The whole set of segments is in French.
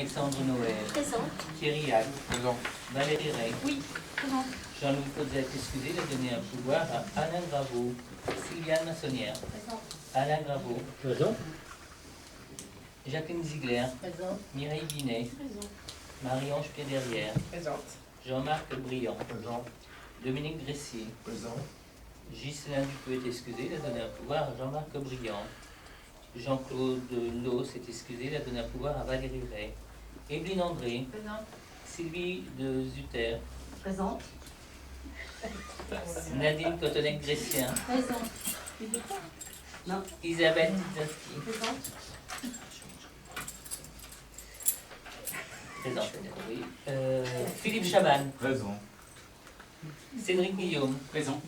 Alexandre Noël. Présent. Thierry Hack. Présent. Valérie Rey. Oui. Présent. Jean-Louis Cozette, excusez, de donner un pouvoir à Alain Graveau. Sylviane Massonnière. Présent. Alain Graveau. Présent. Jacqueline Ziegler. Présent. Mireille Binet. Présent. Marie-Ange Pied-Derrière. Présente. Jean-Marc Briand. Présent. Dominique Gressier. Présent. Ghislain Dupuy est excusé, il a donné un pouvoir à Jean-Marc Briand. Jean-Claude Loos est excusé, il a donné un pouvoir à Valérie Rey. Evelyne André. Présent. Sylvie de Zutter. Présente. Nadine Cotonec-Gressien. Présent. Non. Isabelle Tidzinski. Présente. Présente, oui. Philippe Chaban. Présent. Cédric Guillaume. Présent.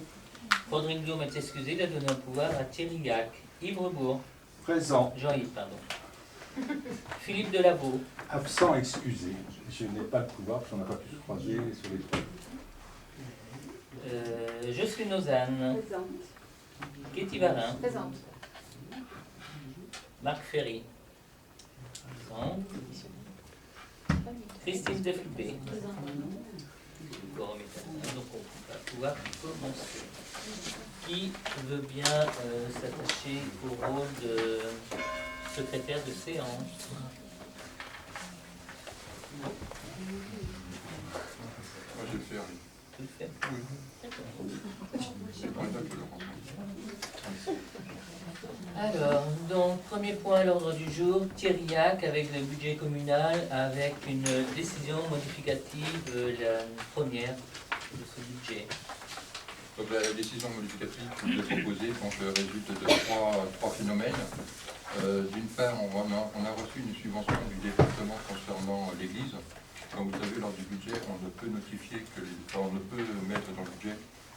Rodrigue Guillaume est excusé, il a donné un pouvoir à Thierry Gac. Yves Rebourg. Présent. Jean-Yves, pardon. Philippe Delaveau. Absent excusé. Je n'ai pas de pouvoir parce qu'on n'a pas pu se croiser sur les trois. Jocelyne Lausanne. Présente. Katie Varin. Présente. Marc Ferry. Présent. Christine Deflippé. Présent. Donc on va pouvoir commencer. Qui veut bien s'attacher au rôle de secrétaire de séance? Moi je vais le faire. Tu le fais? Oui. C'est pas là que le Alors, donc, premier point à l'ordre du jour, Thiriac avec le budget communal, avec une décision modificative, la première de ce budget. Donc la décision modificative que je vous ai proposée résulte de trois phénomènes. D'une part, on a reçu une subvention du département concernant l'église. Comme vous savez, lors du budget, on ne peut on ne peut mettre dans le budget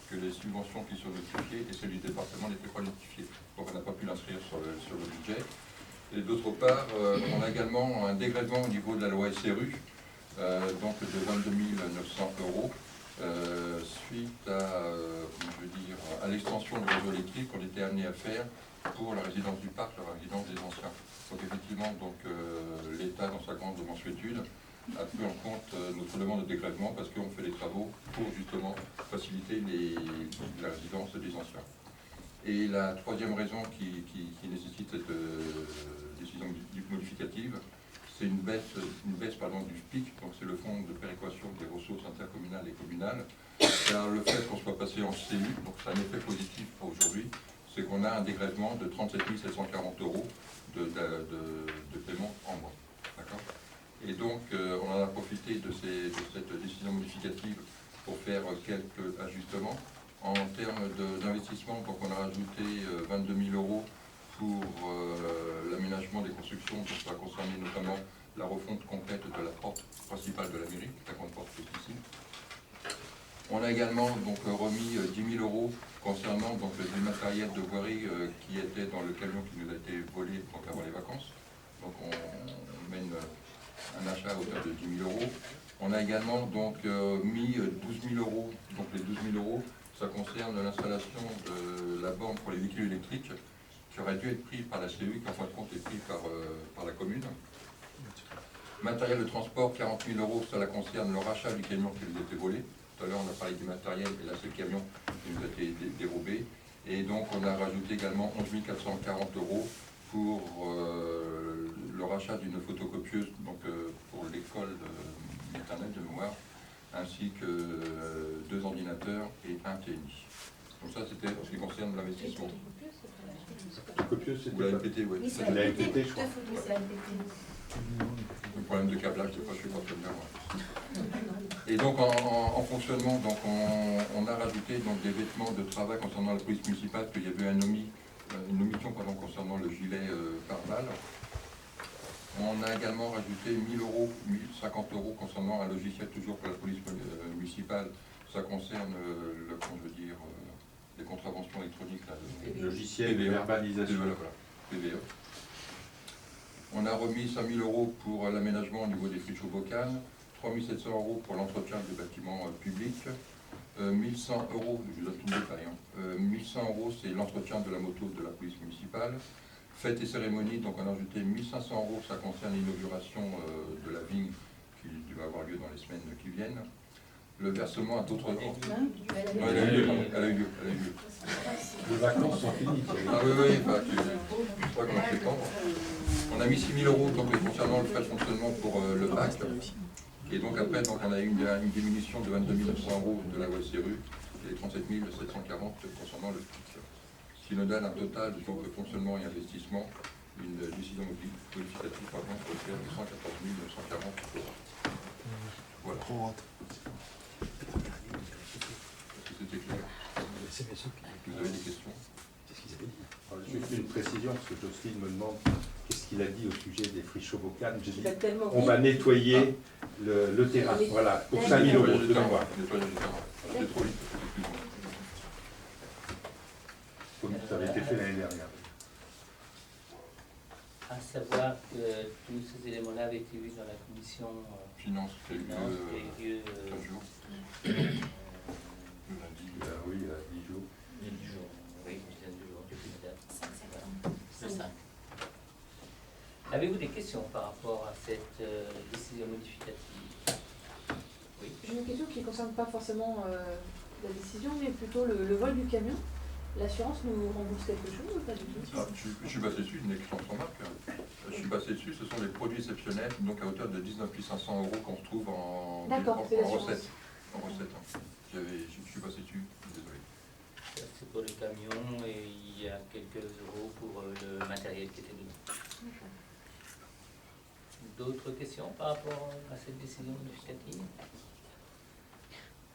que les subventions qui sont notifiées et celles du département n'étaient pas notifiées. Donc on n'a pas pu l'inscrire sur le budget. Et d'autre part, on a également un dégrèvement au niveau de la loi SRU, donc de 22 900 €, suite à l'extension du réseau électrique qu'on était amené à faire pour la résidence du parc, la résidence des anciens. Donc effectivement, l'État, dans sa grande mansuétude, a pris en compte notre demande de dégrèvement parce qu'on fait des travaux pour justement faciliter la résidence des anciens. Et la troisième raison qui nécessite cette décision modificative, c'est une baisse du FPIC, donc c'est le fonds de péréquation des ressources intercommunales et communales. Alors le fait qu'on soit passé en CU, donc c'est un effet positif pour aujourd'hui, c'est qu'on a un dégrèvement de 37 740 € de paiement en mois. D'accord ? Et donc, on en a profité de cette décision modificative pour faire quelques ajustements. En termes d'investissement, donc on a rajouté 22 000 € pour l'aménagement des constructions, donc ça va concerner notamment la refonte complète de la porte principale de la mairie, la grande porte qui est ici. On a également donc remis 10 000 € concernant du matériel de voirie qui était dans le camion qui nous a été volé avant les vacances. Donc on mène un achat à hauteur de 10 000 €. On a également mis 12 000 €. Donc les 12 000 €, ça concerne l'installation de la borne pour les véhicules électriques qui aurait dû être pris par la CEU, qui en fin de compte est pris par la commune. Matériel de transport, 40 000 €, ça concerne le rachat du camion qui nous a été volé. Tout à l'heure on a parlé du matériel et là c'est le camion qui nous a été dérobé. Et donc on a rajouté également 11 440 € pour le rachat d'une photocopieuse pour l'école maternelle de mémoire, ainsi que 2 ordinateurs et un TNI. Donc ça c'était en ce qui concerne l'investissement. Copieuse, Ou la NPT, oui. Oui, Ça, c'est la la NPT, je crois. le problème de câblage, je suis pas très bien. Et donc en fonctionnement, on a rajouté des vêtements de travail concernant la police municipale, qu'il y avait une omission concernant le gilet pare-balles. On a également rajouté 1 000 €, 1050 € concernant un logiciel toujours pour la police municipale. Ça concerne les contraventions électroniques. Logiciel de verbalisation. Voilà, PVE. On a remis 5 000 € pour l'aménagement au niveau des friches au bocal, 3 700 € pour l'entretien des bâtiments publics, 1 100 €, je vous donne tout le détail, 1 100 € c'est l'entretien de la moto de la police municipale, Fêtes et cérémonies, donc on a ajouté 1500 €, ça concerne l'inauguration de la vigne qui va avoir lieu dans les semaines qui viennent. Le versement à d'autres... Non, elle a eu lieu, pardon, elle a eu lieu. Les vacances sont finies. Ah oui, oui, bah, je crois qu'en septembre. On a mis 6 000 € donc, concernant le frais de fonctionnement pour le PAC. Et donc après, donc, on a eu une diminution de 22 900 € de la loi SRU et 37 740 concernant le FPIC. Ce qui nous donne un total de donc, fonctionnement et investissement, une décision modificative pour le faire de 114 940 €. Voilà. Est-ce que c'était clair? Vous avez des questions? Juste une précision, parce que Jocelyne me demande qu'est-ce qu'il a dit au sujet des friches Hoboken. J'ai dit, Il a tellement on va nettoyer le terrain, voilà, pour 5 000 € de mémoire. Nettoyage de terrain. C'est trop vite, excusez-moi. Comme ça avait été fait l'année dernière. À savoir que tous ces éléments-là avaient été vus dans la commission Finance, qui a eu finance lieu qui a eu lieu 15 jours. Le lundi. Oui, 10 jours. il y a 10 jours. Oui, une dizaine de jours depuis la date. Le 5. Avez-vous des questions par rapport à cette décision modificative? Oui. J'ai une question qui ne concerne pas forcément la décision, mais plutôt le vol du camion. L'assurance nous rembourse quelque chose ou pas du tout? Je suis passé dessus, une excellente remarque. Je suis passé dessus, ce sont des produits exceptionnels, donc à hauteur de 19 500 € qu'on retrouve en recette. En recette. Je suis passé dessus, désolé. Ça, c'est pour le camion et il y a quelques euros pour le matériel qui était dedans. D'autres questions par rapport à cette décision modificative?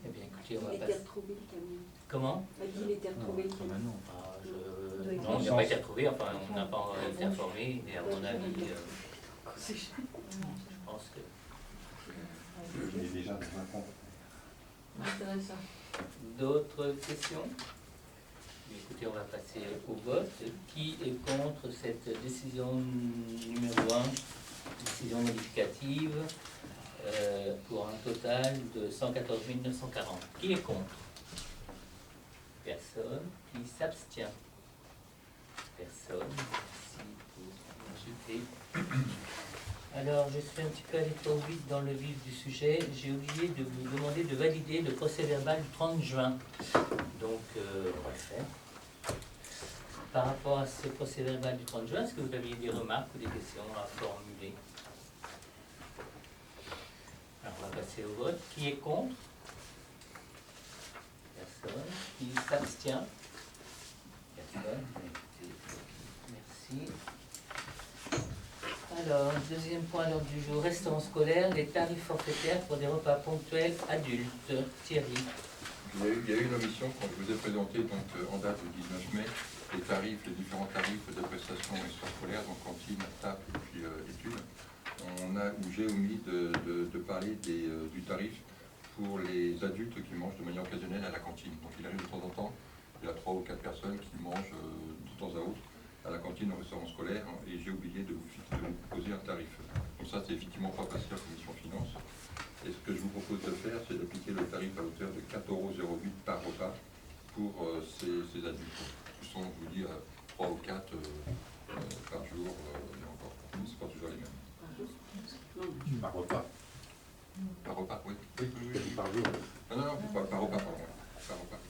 Eh bien, écoutez, on va Il était passer. retrouvé le camion. Comment? Il était retrouvé le camion. Non, il n'a pas été retrouvé, enfin, on n'a pas été informé, mais à mon avis, je pense que. Il est déjà dans un compte. Intéressant. D'autres questions? Écoutez, on va passer au vote. Qui est contre cette décision numéro 1, décision modificative, pour un total de 114 940? Qui est contre? Personne. Qui s'abstient? Personne. Merci pour consulter. Alors, je suis un petit peu allé trop vite dans le vif du sujet. J'ai oublié de vous demander de valider le procès-verbal du 30 juin. Donc, on va le faire. Par rapport à ce procès-verbal du 30 juin, est-ce que vous aviez des remarques ou des questions à formuler? Alors, on va passer au vote. Qui est contre? Personne. Qui s'abstient? Personne. Merci. Alors, deuxième point à l'ordre du jour, restaurant scolaire, les tarifs forfaitaires pour des repas ponctuels adultes. Thierry. Il y a eu une omission quand je vous ai présenté donc, en date du 19 mai les tarifs, les différents tarifs de prestations extrascolaires, donc cantine, table et puis études. J'ai omis de parler du tarif pour les adultes qui mangent de manière occasionnelle à la cantine. Donc il arrive de temps en temps, il y a 3 ou 4 personnes qui mangent de temps à autre à la cantine au restaurant scolaire et j'ai oublié de vous proposer un tarif. Donc ça, c'est effectivement pas passé à la commission finance. Et ce que je vous propose de faire, c'est d'appliquer le tarif à hauteur de 4,08 € par repas pour ces adultes. Ce sont, je vous dis, 3 ou 4 par jour, et encore. Ce n'est pas toujours les mêmes. Par repas. Par repas, oui. Oui, par jour. Non, par repas, pardon. Par repas.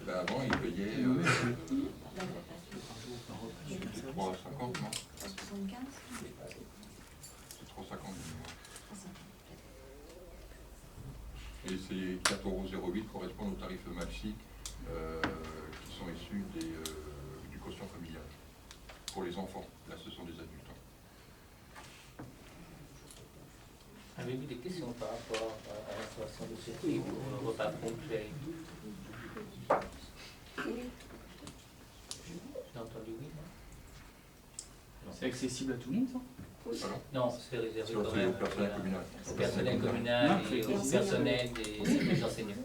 Ben avant, ils payaient 3,50 €, non? 75. C'est 3,50 €. Et ces 4,08 € correspondent aux tarifs maxi qui sont issus du quotient familial. Pour les enfants, là ce sont des adultes. Avez-vous des questions par rapport à l'instauration de ce prix pour le repas ponctuel? J'ai entendu oui, non? C'est accessible à tout le monde, ça? Pardon? Non, c'est réservé C'est quand au même personnel communal. au personnel communal et au personnel des enseignants.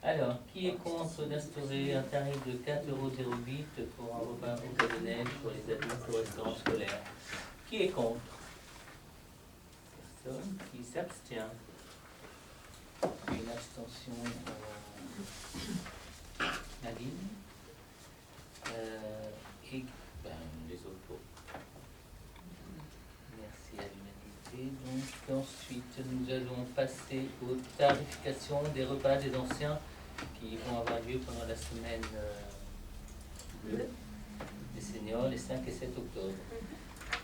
Alors, qui est contre d'instaurer un tarif de 4,08 € pour un repas occasionnel pour les adultes au restaurant scolaire? Qui est contre? Personne. Qui s'abstient? Une abstention, Nadine. Et les autres pour. Merci à l'unanimité. Donc ensuite, nous allons passer aux tarifications des repas des anciens qui vont avoir lieu pendant la semaine des seniors, les 5 et 7 octobre.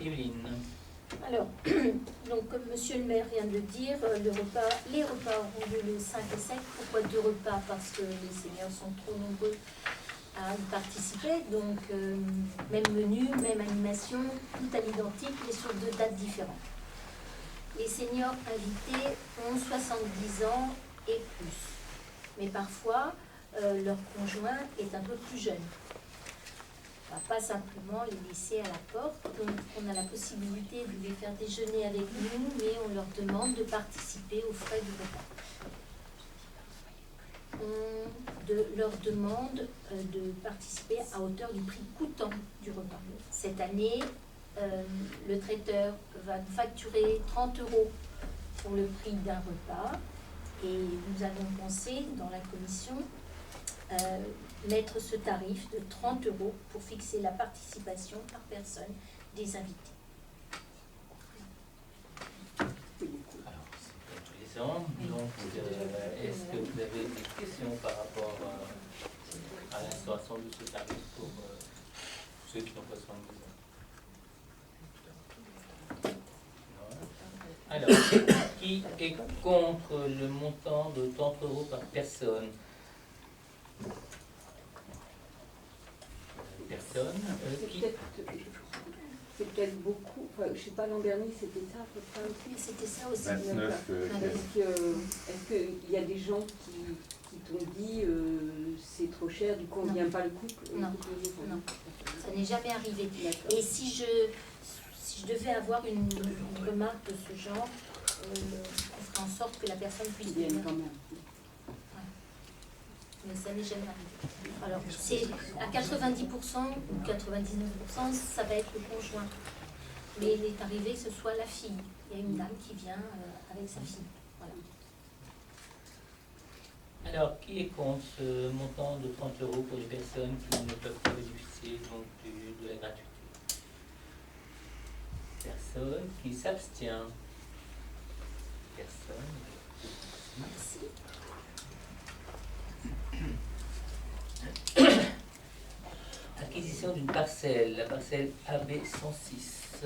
Evelyne. Alors, donc comme Monsieur le maire vient de le dire, les repas auront lieu le 5 et 7. Pourquoi 2 repas? Parce que les seniors sont trop nombreux à y participer. Donc, même menu, même animation, tout à l'identique, mais sur 2 dates différentes. Les seniors invités ont 70 ans et plus. Mais parfois, leur conjoint est un peu plus jeune. On ne va pas simplement les laisser à la porte, donc on a la possibilité de les faire déjeuner avec nous, mais on leur demande de participer aux frais du repas. On leur demande de participer à hauteur du prix coûtant du repas. Cette année, le traiteur va nous facturer 30 € pour le prix d'un repas, et nous avons pensé dans la commission mettre ce tarif de 30 € pour fixer la participation par personne des invités. Alors, c'est tous les ans. Donc, est-ce que vous avez des questions par rapport à l'instauration de ce tarif pour ceux qui n'ont pas 70 ans? Non. Alors, qui est contre le montant de 30 € par personne? Personne. C'est peut-être beaucoup, enfin, je sais pas, l'an dernier c'était ça à peu près aussi. C'était ça aussi. 29. Est-ce qu'il y a des gens qui t'ont dit c'est trop cher, du coup on ne vient pas le couple? Non. Non, ça n'est jamais arrivé. Et si je devais avoir une remarque de ce genre, on ferait en sorte que la personne puisse Ils viennent venir. quand même. Mais ça n'est jamais arrivé. Alors, c'est à 90% ou 99%, ça va être le conjoint. Mais il est arrivé que ce soit la fille. Il y a une dame qui vient avec sa fille. Voilà. Alors, qui est contre ce montant de 30 € pour les personnes qui ne peuvent pas bénéficier donc, de la gratuité? Personne. Qui s'abstient? Personne. Merci. Acquisition d'une parcelle, la parcelle AB 106.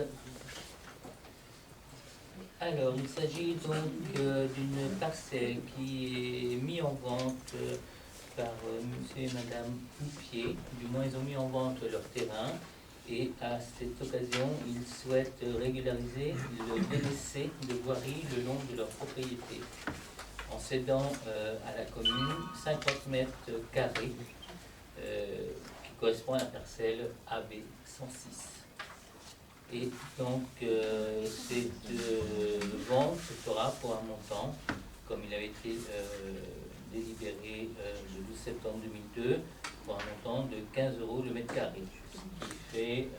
Alors, il s'agit donc d'une parcelle qui est mise en vente par monsieur et madame Poupier. Du moins, ils ont mis en vente leur terrain et à cette occasion, ils souhaitent régulariser le délaissé de voirie le long de leur propriété en cédant à la commune 50 mètres carrés qui correspond à la parcelle AB 106. Et donc, cette vente se fera pour un montant, comme il avait été délibéré le 12 septembre 2002, pour un montant de 15 € le mètre carré, ce qui fait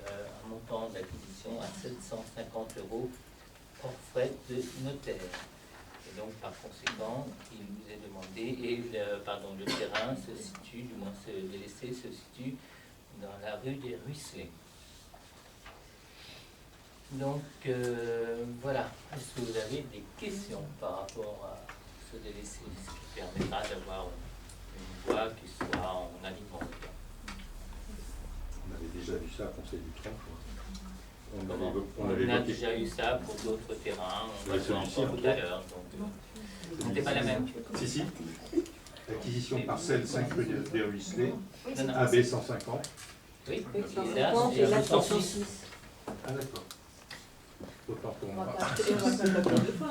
un montant d'acquisition à 750 € hors frais de notaire. Et donc, par conséquent, il vous est demandé, et le terrain se situe, du moins ce délaissé se situe dans la rue des Ruisselets. Donc, voilà. Est-ce que vous avez des questions par rapport à ce délaissé, ce qui permettra d'avoir une voie qui soit en aliment? On avait déjà vu ça à Conseil du Tronc. On a déjà eu ça pour d'autres terrains, on va le voir encore tout à l'heure. Ce n'était pas la même. Si. Acquisition parcelle 5 rue des Ruisselets, Non, non. AB 150. Oui, C'est là, là, c'est c'est 106. Ah d'accord. Autant pour On va moi. pas acheter les repas de fois.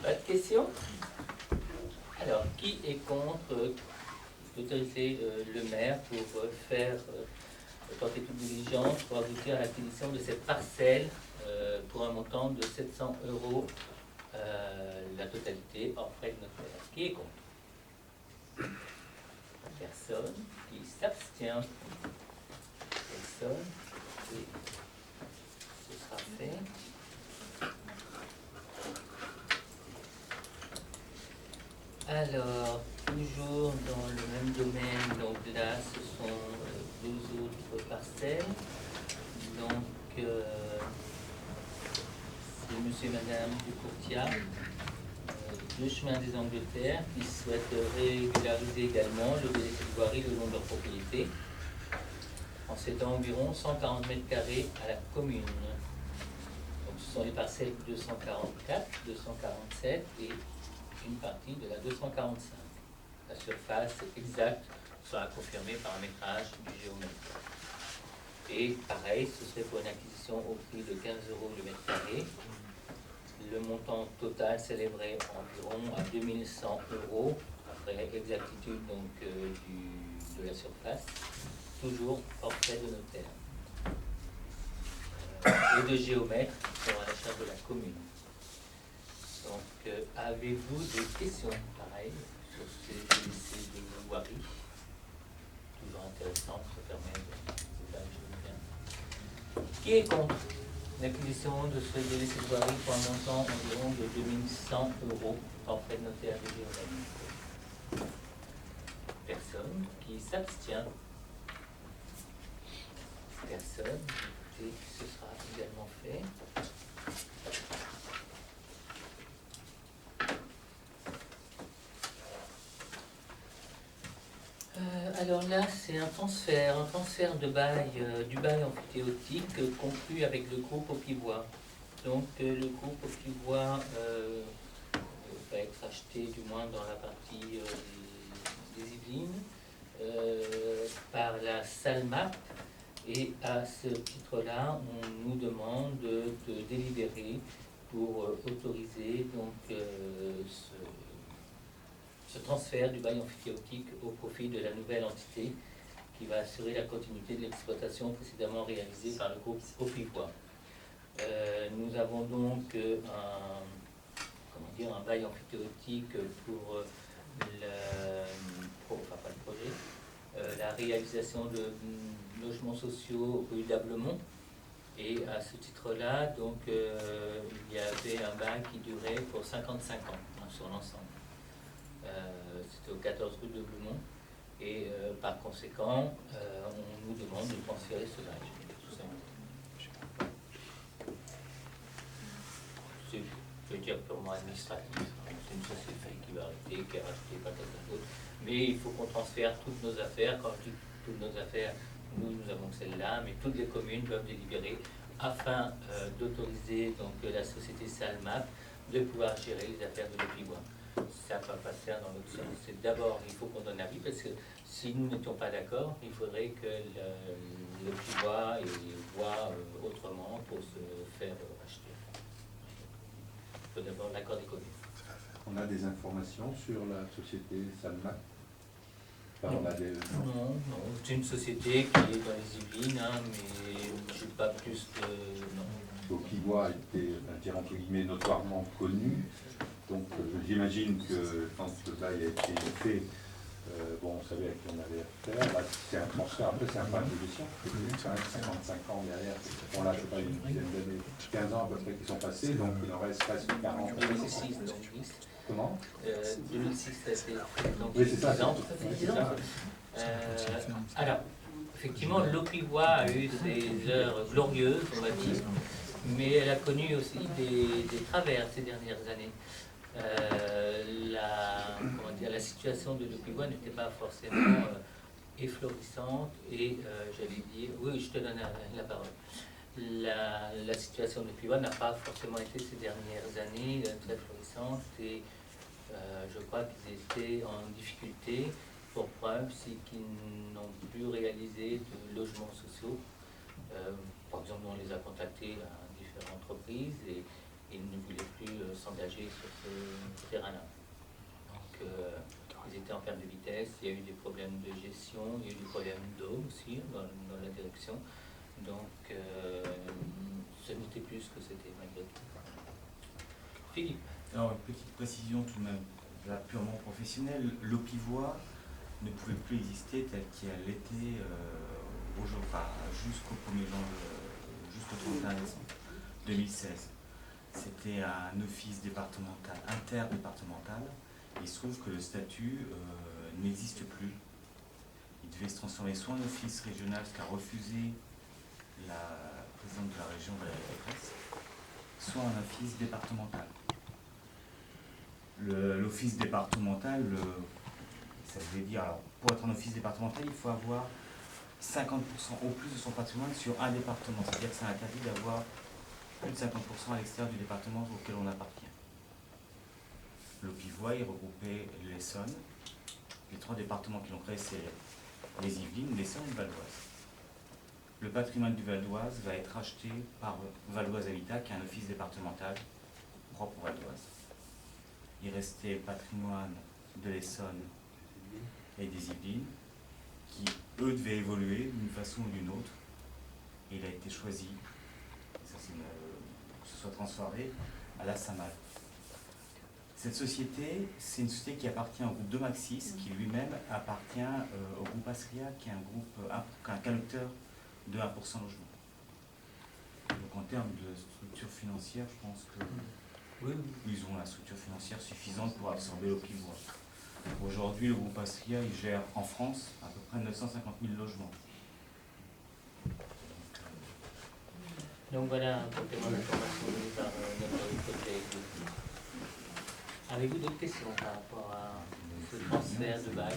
Pas de questions? Alors, qui est contre d'autoriser le maire pour faire tenter toute diligence pour aboutir à l'acquisition de cette parcelle pour un montant de 700 € la totalité hors frais de notaire? Qui est contre? Personne. Qui s'abstient? Personne. Et ce sera fait. Alors, toujours dans le même domaine, donc là, ce sont deux autres parcelles. Donc, c'est monsieur et madame Ducourtia, deux chemins des Angleterres, qui souhaitent régulariser également le délaissé de voirie le long de leur propriété, en cédant environ 140 mètres carrés à la commune. Donc, ce sont les parcelles 244, 247 et une partie de la 245. La surface exacte sera confirmée par un métrage du géomètre. Et pareil, ce serait pour une acquisition au prix de 15 € le mètre carré. Le montant total s'élèverait environ à 2100 €, après exactitude donc, de la surface, toujours hors frais de notaire. Et de géomètre qui sera à la charge de la commune. Donc, avez-vous des questions, pareil, sur ces délaissés de voirie? Toujours intéressant, ça permet de faire les choses bien. Qui est contre l'acquisition de ce délaissé de voirie pour un montant environ de 2100 € hors frais de notaire de géomètre? Personne. Qui s'abstient? Personne. Et ce sera également fait. Alors là, c'est un transfert de bail, du bail emphytéotique conclu avec le groupe Aupivoix. Donc le groupe Aupivoix va être acheté, du moins dans la partie des Yvelines, par la Salmap. Et à ce titre-là, on nous demande de délibérer pour autoriser donc, ce transfert du bail emphytéotique au profit de la nouvelle entité qui va assurer la continuité de l'exploitation précédemment réalisée par le groupe Aupivoix. Nous avons donc un bail emphytéotique pour la réalisation de logements sociaux rue d'Ablemont. Et à ce titre-là, donc, il y avait un bail qui durait pour 55 ans sur l'ensemble. C'était au 14 rue de Blemont. Et par conséquent, on nous demande de transférer ce bail. Tout simplement. C'est, je veux dire, purement administratif. C'est une société qui va arrêter, qui a racheté pas quelqu'un d'autre. Mais il faut qu'on transfère toutes nos affaires. Quand je dis toutes nos affaires, nous avons celle-là, mais toutes les communes doivent délibérer afin d'autoriser donc la société Salmap de pouvoir gérer les affaires de l'Aupivoix. Ça ne va pas se faire dans l'autre sens. C'est d'abord, il faut qu'on donne avis, parce que si nous n'étions pas d'accord, il faudrait que l'Aupivoix voit autrement pour se faire racheter. Il faut d'abord l'accord des communes. On a des informations sur la société Salmap? Non, c'est une société qui est dans les Yvelines, mais je n'ai pas plus de... Non. Aupivoix était, entre guillemets, notoirement connu. Donc j'imagine que quand le bail a été fait, on savait à qui on avait affaire. Là, c'est un transfert, après c'est un bail de gestion. 55 ans derrière. Bon là, je sais pas, une dizaine d'années, 15 ans à peu près qui sont passés, donc il en reste presque 40. 2006, donc 10. Comment 2006, ça fait donc oui, c'est ça. 10 ans. Alors, effectivement, l'Aupivoix a eu des heures glorieuses, on va dire, mais elle a connu aussi des travers ces dernières années. La situation de l'Aupivoix n'était pas forcément efflorissante et j'allais dire, oui, je te donne la parole. La situation de l'Aupivoix n'a pas forcément été ces dernières années très florissante et je crois qu'ils étaient en difficulté. Pour preuve, c'est qu'ils n'ont plus réalisé de logements sociaux. Par exemple, on les a contactés à différentes entreprises et ils ne voulaient plus s'engager sur ce terrain-là. Donc, ils étaient en perte de vitesse, il y a eu des problèmes de gestion, il y a eu des problèmes d'eau aussi dans la direction. Donc, ce n'était plus ce que c'était malgré tout. Philippe. Alors, une petite précision tout de même, là, purement professionnelle, l'Aupivoix ne pouvait plus exister tel qu'elle était jusqu'au 1er janvier, jusqu'au 31 décembre 2016. C'était un office départemental, interdépartemental, Il se trouve que le statut n'existe plus. Il devait se transformer soit en office régional, ce qu'a refusé la présidente de la région, Valérie Pécresse, soit en office départemental. L'office départemental, ça veut dire, alors, pour être un office départemental, il faut avoir 50% au plus de son patrimoine sur un département. C'est-à-dire que c'est interdit d'avoir plus de 50% à l'extérieur du département auquel on appartient. L'Aupivois, il regroupait l'Essonne. Les 3 départements qui l'ont créé, c'est les Yvelines, l'Essonne et le Val d'Oise. Le patrimoine du Val d'Oise va être acheté par Val d'Oise Habitat, qui est un office départemental propre au Val d'Oise. Il restait le patrimoine de l'Essonne et des Yvelines, qui, eux, devaient évoluer d'une façon ou d'une autre. Et il a été choisi, et ça, que ce soit transféré à la SAMAL. Cette société, c'est une société qui appartient au groupe de Maxis, qui lui-même appartient au groupe Asria, qui est un collecteur de 1% logement. Donc en termes de structure financière, je pense que ils ont la structure financière suffisante pour absorber l'Aupivois. Aujourd'hui, le groupe Asria, il gère en France à peu près 950 000 logements. Donc voilà un complément d'information donné par notre collègue. Avez-vous d'autres questions par rapport à ce transfert de bail?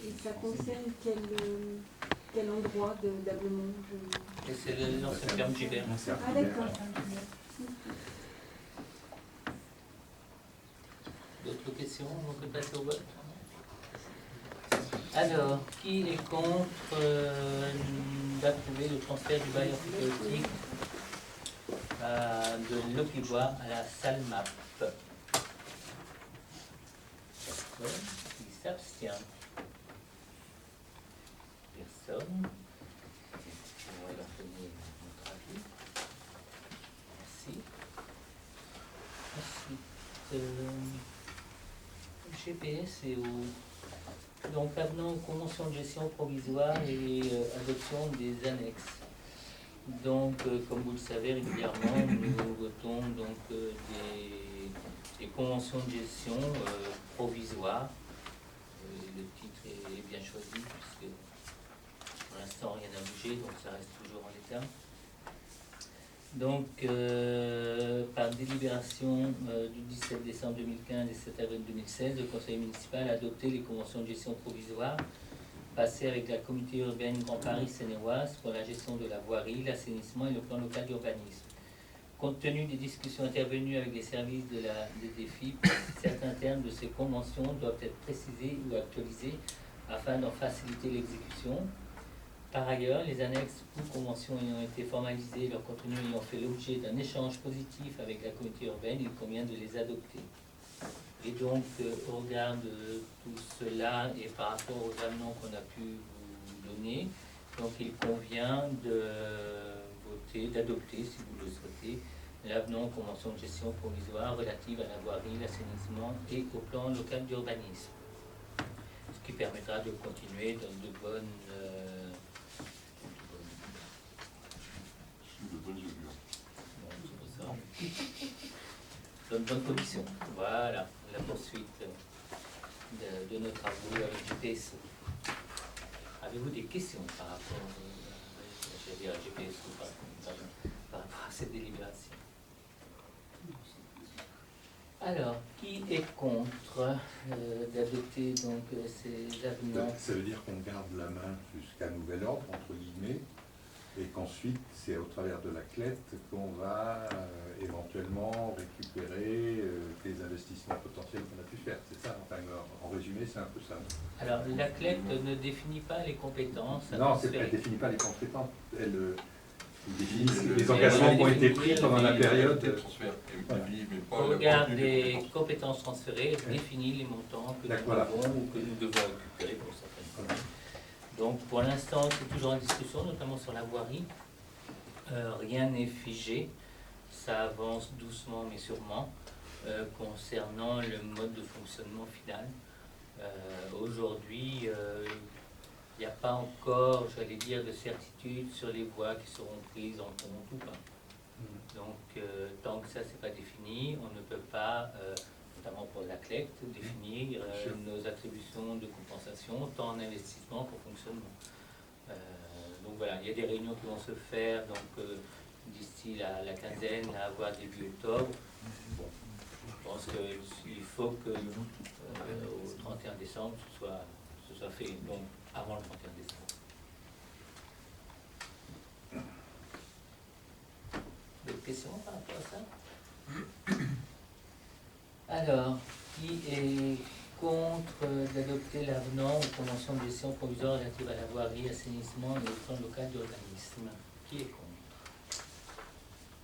Et ça concerne quel endroit d'Ablemont? C'est l'ancienne ferme Gilbert. Ah d'accord. D'autres questions? On peut passer au vote. Alors, qui est contre d'approuver le transfert du bail emphytéotique de l'Aupivois à la SALMAP? Personne. Qui s'abstient? Personne. On va leur donner notre avis. Merci. Ensuite, GPS et au... Donc, avenant aux conventions de gestion provisoire et adoption des annexes. Donc, comme vous le savez régulièrement, nous votons donc des conventions de gestion provisoires. Le titre est bien choisi puisque pour l'instant rien n'a bougé, donc ça reste toujours en l'état. Donc, par délibération du 17 décembre 2015 et 7 avril 2016, le conseil municipal a adopté les conventions de gestion provisoire passées avec la communauté urbaine Grand Paris Seine-et-Oise pour la gestion de la voirie, l'assainissement et le plan local d'urbanisme. Compte tenu des discussions intervenues avec les services de la DDFIP, certains termes de ces conventions doivent être précisés ou actualisés afin d'en faciliter l'exécution. Par ailleurs, les annexes ou conventions ayant été formalisées et leur contenu ayant fait l'objet d'un échange positif avec la communauté urbaine, il convient de les adopter. Et donc, au regard de tout cela et par rapport aux avenants qu'on a pu vous donner, donc il convient d'adopter, si vous le souhaitez, l'avenant aux conventions de gestion provisoire relative à la voirie, l'assainissement et au plan local d'urbanisme. Ce qui permettra de continuer dans de bonnes dans de bonnes conditions. Voilà, la poursuite de nos travaux avec GPS. Avez-vous des questions par rapport à GPS ou pas, par rapport à cette délibération? Alors, qui est contre d'adopter donc ces avenants? Ça veut dire qu'on garde la main jusqu'à nouvel ordre, entre guillemets, et qu'ensuite, c'est au travers de la CLET qu'on va éventuellement récupérer des investissements potentiels qu'on a pu faire. C'est ça, enfin, en résumé, c'est un peu ça. Alors, la CLET ne définit pas les compétences. Non, elle ne définit pas les compétences. Elle définit les engagements qui ont été pris pendant la période. Au regard des compétences transférées, elle définit les montants que nous devons ou que nous devons récupérer pour certaines communes. Donc pour l'instant, c'est toujours en discussion, notamment sur la voirie. Rien n'est figé, ça avance doucement mais sûrement concernant le mode de fonctionnement final. Aujourd'hui, il n'y a pas encore, j'allais dire, de certitude sur les voies qui seront prises en compte ou pas. Donc tant que ça c'est pas défini, on ne peut pas notamment pour la collecte, définir nos attributions de compensation, tant en investissement qu'en fonctionnement. Donc voilà, il y a des réunions qui vont se faire donc, d'ici la quinzaine, voire début octobre. Bon, je pense qu'il faut que au 31 décembre, ce soit fait, donc avant le 31 décembre. D'autres questions par rapport à ça? Alors, qui est contre d'adopter l'avenant aux conventions de gestion provisoire relative à la voirie, assainissement et au plan local d'urbanisme? Qui est contre?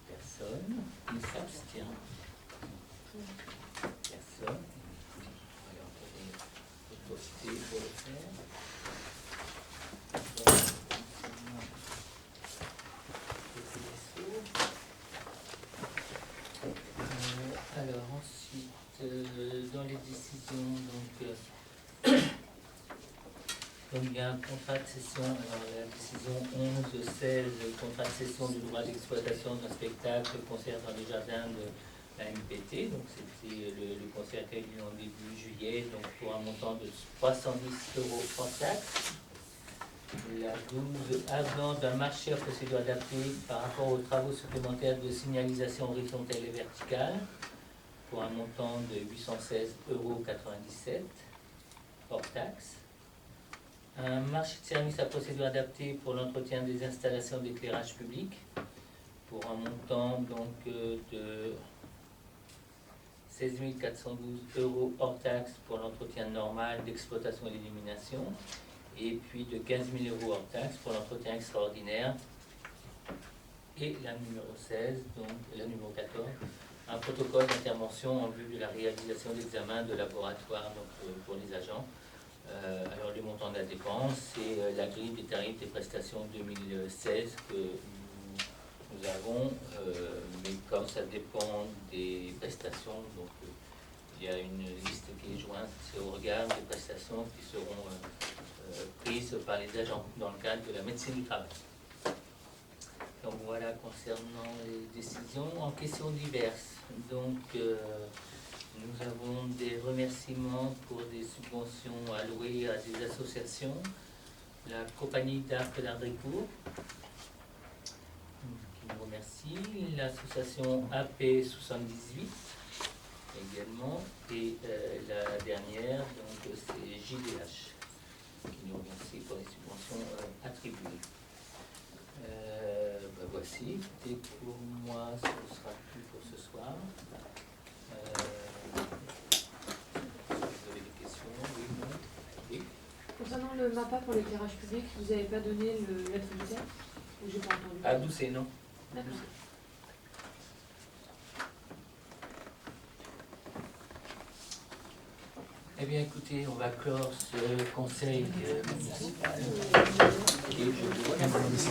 Personne. Qui s'abstient? Personne. Alors, on va poster pour le faire. Alors ensuite, dans les décisions, donc il y a un contrat de cession, alors la décision 11-16, contrat de cession du droit d'exploitation d'un spectacle, concert dans les jardins de la MPT, donc c'était le concert qui a eu lieu en début juillet, donc pour un montant de 310 € hors taxe. La 12, avenant d'un marché à procédure adaptée par rapport aux travaux supplémentaires de signalisation horizontale et verticale pour un montant de 816,97 € hors taxe. Un marché de service à procédure adaptée pour l'entretien des installations d'éclairage public pour un montant donc de 16 412 € hors taxe pour l'entretien normal d'exploitation et d'élimination, et puis de 15 000 € hors taxe pour l'entretien extraordinaire. Et la numéro 16, donc la numéro 14, un protocole d'intervention en vue de la réalisation d'examens de laboratoire donc, pour les agents. Alors les montants de la dépense, c'est la grille des tarifs des prestations 2016 que nous avons, mais comme ça dépend des prestations, donc il y a une liste qui est jointe au regard des prestations qui seront prises par les agents dans le cadre de la médecine du travail. Donc voilà concernant les décisions. En questions diverses, donc nous avons des remerciements pour des subventions allouées à des associations. La compagnie d'Arc d'Ardricourt, qui nous remercie, l'association AP 78 également, et la dernière, donc c'est JDH, qui nous remercie pour les subventions attribuées. Voici, et pour moi, ce ne sera plus pour ce soir. Vous avez des questions? Oui, non? Oui. Concernant le MAPA pour l'éclairage public, vous n'avez pas donné l'attributaire? Ou j'ai pas entendu? À Doucet, non? D'accord. Eh bien, écoutez, on va clore ce conseil municipal. Et je vous remercie.